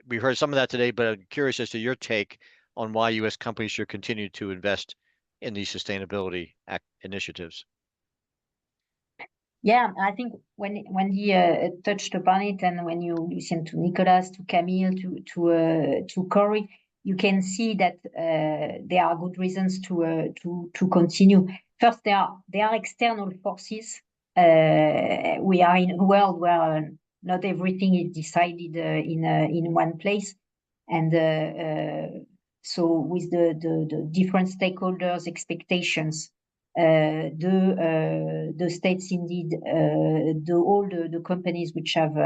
We heard some of that today, but I'm curious as to your take on why U.S. companies should continue to invest in these sustainability initiatives. Yeah, I think when he touched upon it, and when you listen to Nicolas, to Camille, to Corey, you can see that there are good reasons to continue. First, there are external forces. We are in a world where not everything is decided in one place, and so with the different stakeholders' expectations, the states, indeed, all the companies which have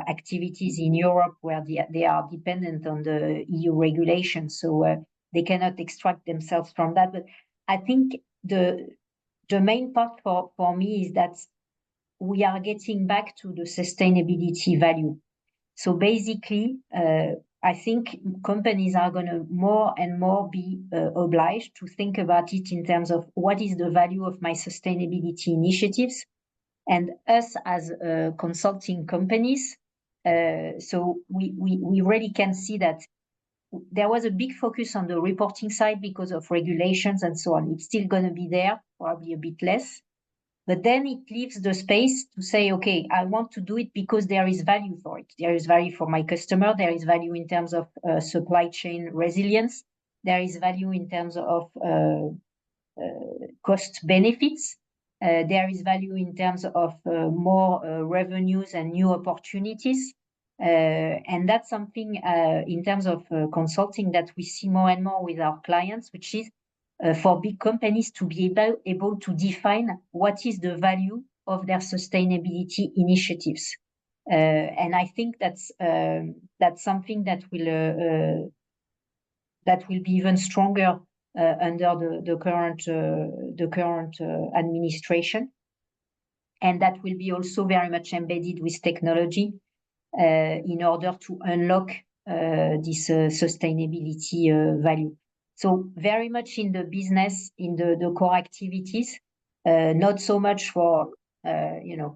activities in Europe where they are dependent on the EU regulations, so they cannot extract themselves from that. But I think the main part for me is that we are getting back to the sustainability value. So basically, I think companies are going to more and more be obliged to think about it in terms of what is the value of my sustainability initiatives. And us as consulting companies, so we really can see that there was a big focus on the reporting side because of regulations and so on. It's still going to be there, probably a bit less. But then it leaves the space to say, okay, I want to do it because there is value for it. There is value for my customer. There is value in terms of supply chain resilience. There is value in terms of cost benefits. There is value in terms of more revenues and new opportunities. And that's something in terms of consulting that we see more and more with our clients, which is for big companies to be able to define what is the value of their sustainability initiatives. And I think that's something that will be even stronger under the current administration, and that will be also very much embedded with technology in order to unlock this sustainability value. So very much in the business, in the core activities, not so much for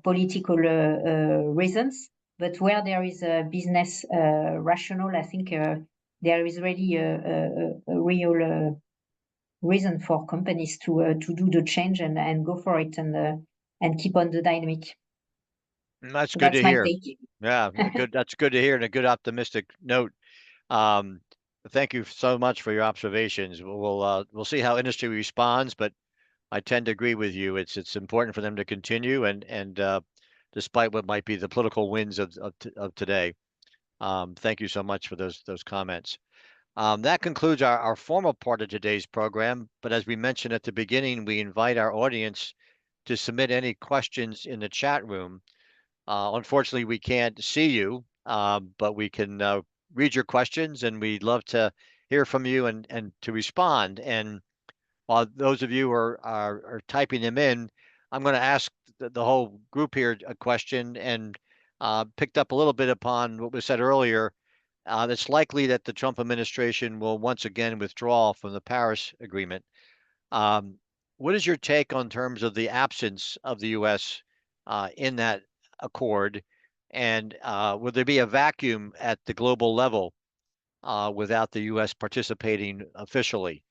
political reasons. But where there is a business rationale, I think there is really a real reason for companies to do the change and go for it and keep on the dynamic. That's So good that's to my hear. take. Yeah, good. That's good to hear, and a good optimistic note. Thank you so much for your observations. We'll see how industry responds, but I tend to agree with you. It's important for them to continue, and despite what might be the political winds of today. Thank you so much for those comments. That concludes our formal part of today's program. But as we mentioned at the beginning, we invite our audience to submit any questions in the chat room. Unfortunately, we can't see you, but we can read your questions, and we'd love to hear from you and to respond. And while those of you are typing them in, I'm going to ask the whole group here a question, and picked up a little bit upon what was said earlier. It's likely that the Trump administration will once again withdraw from the Paris Agreement. What is your take on terms of the absence of the U.S. In that accord, and would there be a vacuum at the global level without the U.S. participating officially?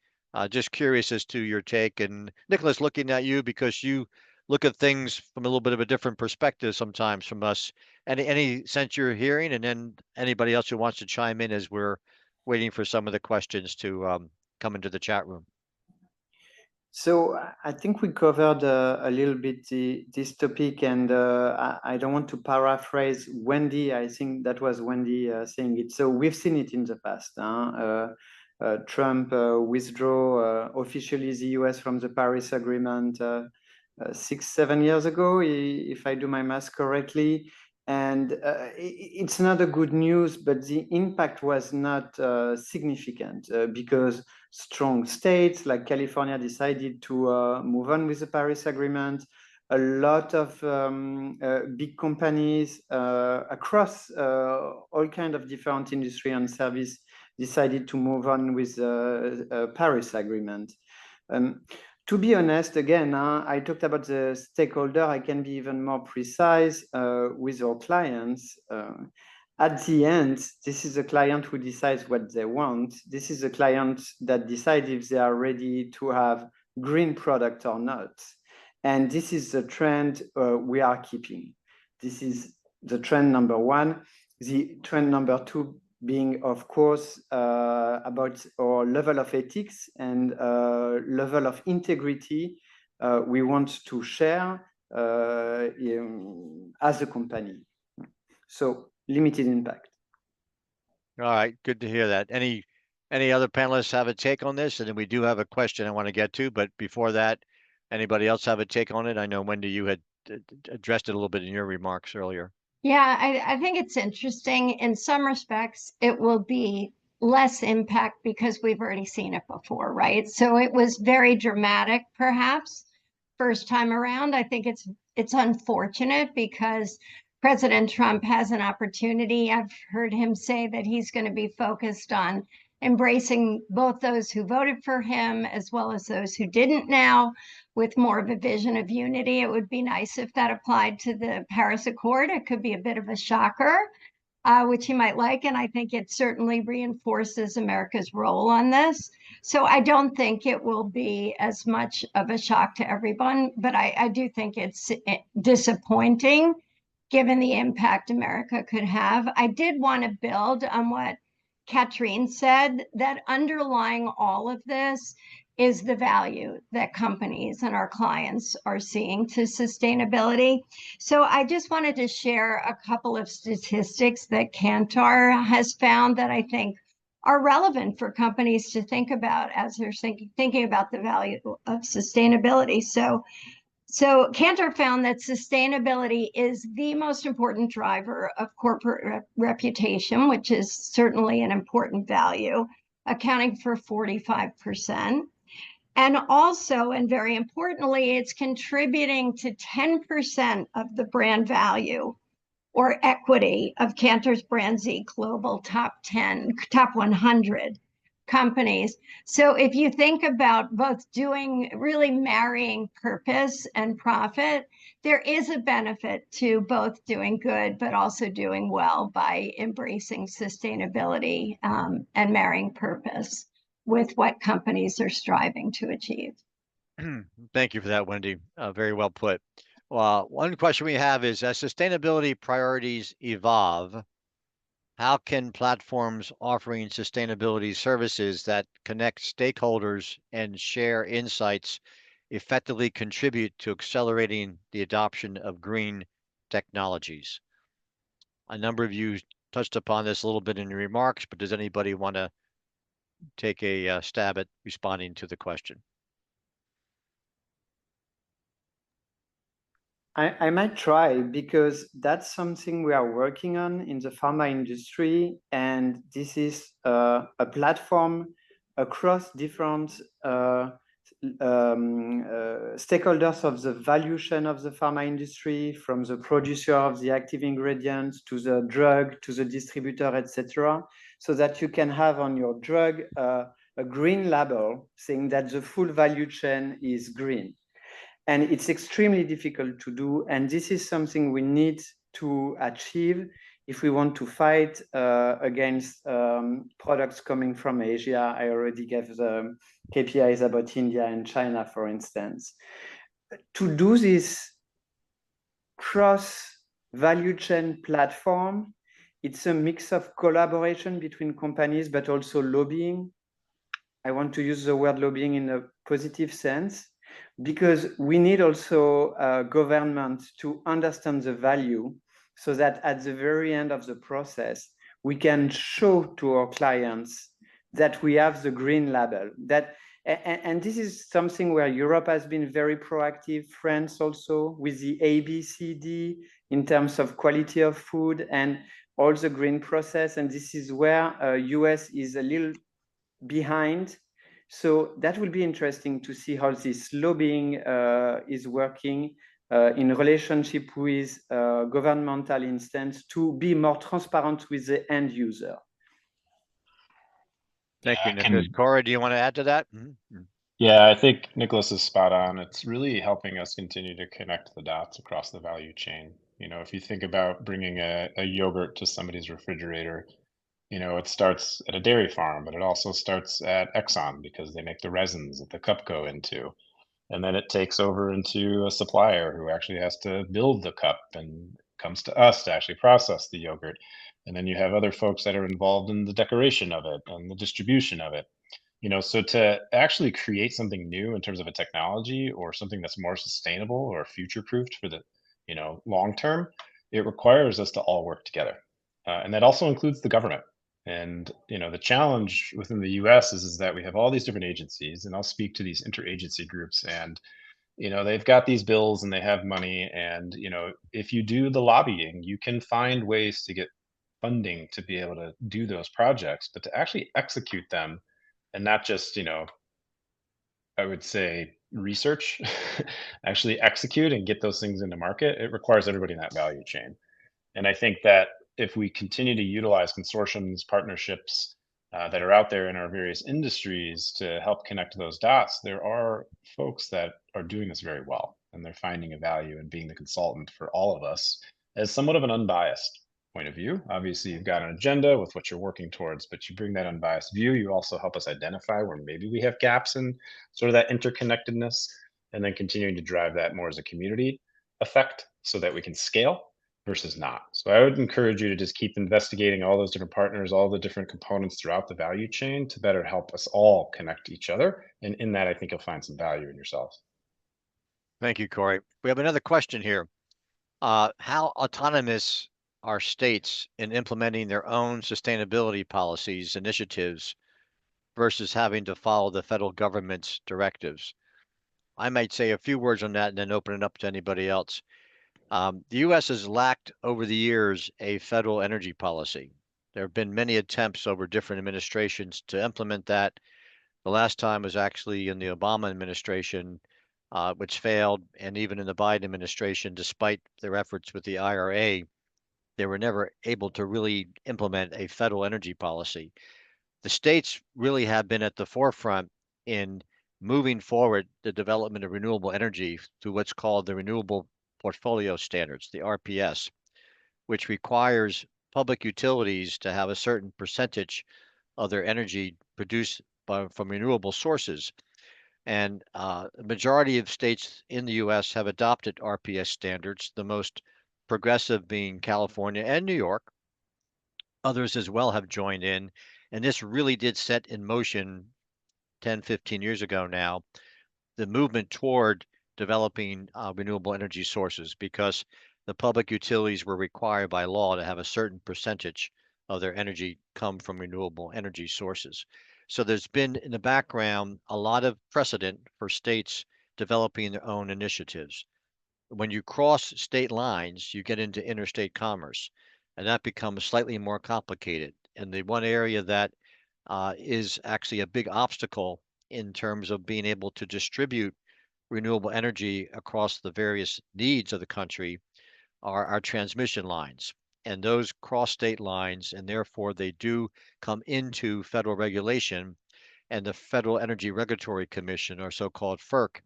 Just curious as to your take. And Nicholas, looking at you because you look at things from a little bit of a different perspective sometimes from us. Any sense you're hearing, and then anybody else who wants to chime in as we're waiting for some of the questions to come into the chat room. So I think we covered a little bit this topic, and I don't want to paraphrase Wendy. I think that was Wendy saying it. So we've seen it in the past. Trump withdrew officially the US from the Paris Agreement 6-7 years ago, if I do my math correctly. And it's not a good news, but the impact was not significant because strong states like California decided to move on with the Paris Agreement. A lot of big companies across all kinds of different industry and service decided to move on with the Paris Agreement. To be honest, again, I talked about the stakeholder. I can be even more precise with our clients. At the end, this is a client who decides what they want. This is a client that decides if they are ready to have green product or not. And this is the trend we are keeping. This is the trend number one. The trend number two being, of course, about our level of ethics and level of integrity we want to share as a company. So limited impact. All right, good to hear that. Any other panelists have a take on this? And then we do have a question I want to get to, but before that, anybody else have a take on it? I know, Wendy, you had addressed it a little bit in your remarks earlier. Yeah, I think it's interesting. In some respects, it will be less impact because we've already seen it before, right? So it was very dramatic, perhaps, first time around. I think it's unfortunate because President Trump has an opportunity. I've heard him say that he's going to be focused on embracing both those who voted for him as well as those who didn't now, with more of a vision of unity. It would be nice if that applied to the Paris Accord. It could be a bit of a shocker, which he might like. And I think it certainly reinforces America's role on this. So I don't think it will be as much of a shock to everyone, but I do think it's disappointing given the impact America could have. I did want to build on what Katrine said, that underlying all of this is the value that companies and our clients are seeing to sustainability. So I just wanted to share a couple of statistics that Kantar has found that I think are relevant for companies to think about as they're thinking about the value of sustainability. So Kantar found that sustainability is the most important driver of corporate reputation, which is certainly an important value, accounting for 45%. And also, and very importantly, it's contributing to 10% of the brand value or equity of Kantar's Brand Z Global Top 100 companies. So if you think about both really marrying purpose and profit, there is a benefit to both doing good, but also doing well by embracing sustainability and marrying purpose with what companies are striving to achieve. Thank you for that, Wendy. Very well put. Well, one question we have is, as sustainability priorities evolve, how can platforms offering sustainability services that connect stakeholders and share insights effectively contribute to accelerating the adoption of green technologies? A number of you touched upon this a little bit in your remarks, but does anybody want to take a stab at responding to the question? I might try, because that's something we are working on in the pharma industry, and this is a platform across different stakeholders of the value chain of the pharma industry, from the producer of the active ingredients to the drug to the distributor, etc., so that you can have on your drug a green label saying that the full value chain is green. And it's extremely difficult to do. And this is something we need to achieve if we want to fight against products coming from Asia. I already gave the KPIs about India and China, for instance. To do this cross value chain platform, it's a mix of collaboration between companies, but also lobbying. I want to use the word lobbying in a positive sense, because we need also government to understand the value, so that at the very end of the process, we can show to our clients that we have the green label. And this is something where Europe has been very proactive, France also, with the ABCD in terms of quality of food and all the green process. And this is where US is a little behind. So that will be interesting to see how this lobbying is working in relationship with governmental instance to be more transparent with the end user. Thank you, Nicholas. Cora, do you want to add to that? Yeah, I think Nicholas is spot on. It's really helping us continue to connect the dots across the value chain. You know, if you think about bringing a yogurt to somebody's refrigerator, you know, it starts at a dairy farm, but it also starts at Exxon, because they make the resins that the cup go into. And then it takes over into a supplier who actually has to build the cup and comes to us to actually process the yogurt. And then you have other folks that are involved in the decoration of it and the distribution of it. You know, so to actually create something new in terms of a technology or something that's more sustainable or future proofed for the, you know, long term, it requires us to all work together. And that also includes the government. And you know, the challenge within the US is that we have all these different agencies, and I'll speak to these interagency groups, and you know, they've got these bills and they have money, and you know, if you do the lobbying, you can find ways to get funding to be able to do those projects, but to actually execute them, and not just, you know, I would say research, actually execute and get those things into market, it requires everybody in that value chain. And I think that if we continue to utilize consortiums, partnerships that are out there in our various industries to help connect those dots, there are folks that are doing this very well, and they're finding a value in being the consultant for all of us as somewhat of an unbiased point of view. Obviously, you've got an agenda with what you're working towards, but you bring that unbiased view. You also help us identify where maybe we have gaps in sort of that interconnectedness, and then continuing to drive that more as a community effect so that we can scale versus not. So I would encourage you to just keep investigating all those different partners, all the different components throughout the value chain to better help us all connect each other. And in that, I think you'll find some value in yourselves. Thank you, Corey. We have another question here. How autonomous are states in implementing their own sustainability policies, initiatives, versus having to follow the federal government's directives? I might say a few words on that and then open it up to anybody else. The U.S. has lacked over the years a federal energy policy. There have been many attempts over different administrations to implement that. The last time was actually in the Obama administration, which failed, and even in the Biden administration, despite their efforts with the IRA, they were never able to really implement a federal energy policy. The states really have been at the forefront in moving forward the development of renewable energy through what's called the Renewable Portfolio Standards, the RPS, which requires public utilities to have a certain percentage of their energy produced from renewable sources. And the majority of states in the US have adopted RPS standards, the most progressive being California and New York. Others as well have joined in. And this really did set in motion 10, 15 years ago now, the movement toward developing renewable energy sources, because the public utilities were required by law to have a certain percentage of their energy come from renewable energy sources. So there's been in the background a lot of precedent for states developing their own initiatives. When you cross state lines, you get into interstate commerce, and that becomes slightly more complicated. And the one area that is actually a big obstacle in terms of being able to distribute renewable energy across the various needs of the country are our transmission lines. And those cross state lines, and therefore they do come into federal regulation. And the Federal Energy Regulatory Commission, or so-called FERC,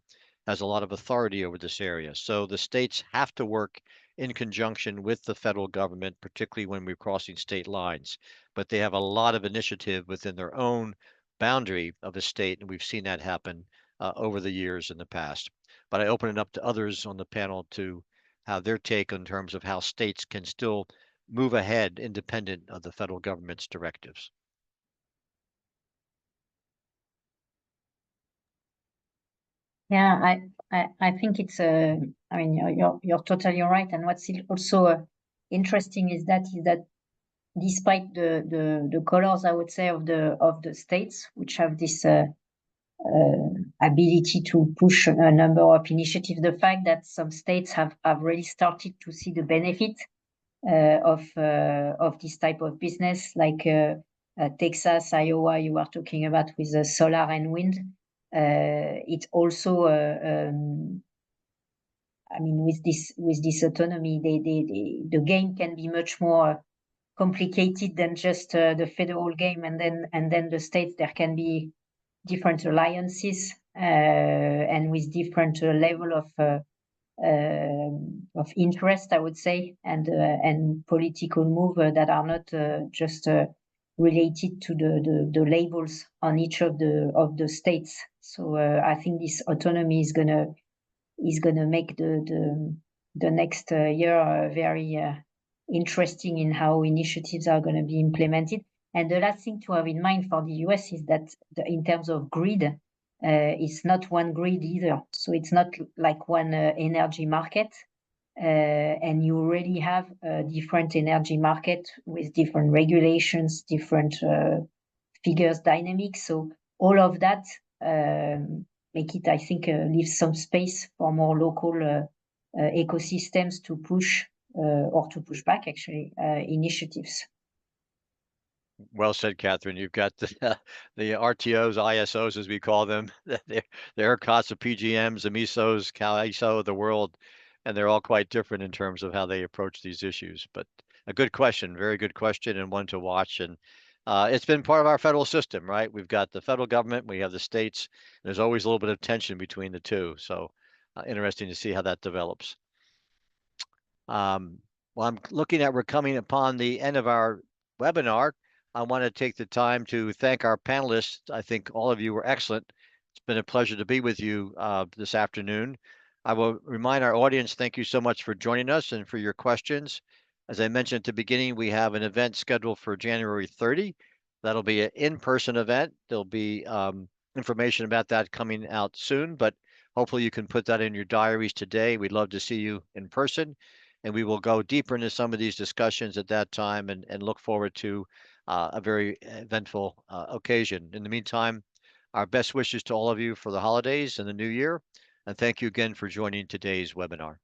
has a lot of authority over this area. So the states have to work in conjunction with the federal government, particularly when we're crossing state lines. But they have a lot of initiative within their own boundary of the state, and we've seen that happen over the years in the past. But I open it up to others on the panel to have their take in terms of how states can still move ahead independent of the federal government's directives. Yeah, I think it's I mean you're totally right. And what's also interesting is that despite the colors, I would say, of the states, which have this ability to push a number of initiatives, the fact that some states have really started to see the benefit of this type of business, like Texas, Iowa, you were talking about with solar and wind. It's also, I mean, with this autonomy, the game can be much more complicated than just the federal game, and then the states. There can be different alliances and with different level of interest, I would say, and political move that are not just related to the labels on each of the states. So I think this autonomy is gonna make the next year very interesting in how initiatives are going to be implemented. And the last thing to have in mind for the US is that in terms of grid, it's not one grid either. So it's not like one energy market. And you already have a different energy market with different regulations, different figures, dynamics. So all of that make it, I think, leave some space for more local ecosystems to push or to push back, actually, initiatives. Well said, Catherine. You've got the RTOs, ISOs, as we call them, the ERCOTs, the PGMs, the MESOs, CalISO of the world, and they're all quite different in terms of how they approach these issues. But a good question, very good question, and one to watch. And it's been part of our federal system, right? We've got the federal government, we have the states. There's always a little bit of tension between the two. So interesting to see how that develops. Well, I'm looking at, we're coming upon the end of our webinar. I want to take the time to thank our panelists. I think all of you were excellent. It's been a pleasure to be with you this afternoon. I will remind our audience, thank you so much for joining us and for your questions. As I mentioned at the beginning, we have an event scheduled for January 30. That'll be an in-person event. There'll be information about that coming out soon, but hopefully you can put that in your diaries today. We'd love to see you in person, and we will go deeper into some of these discussions at that time and look forward to a very eventful occasion. In the meantime, our best wishes to all of you for the holidays and the new year. And thank you again for joining today's webinar.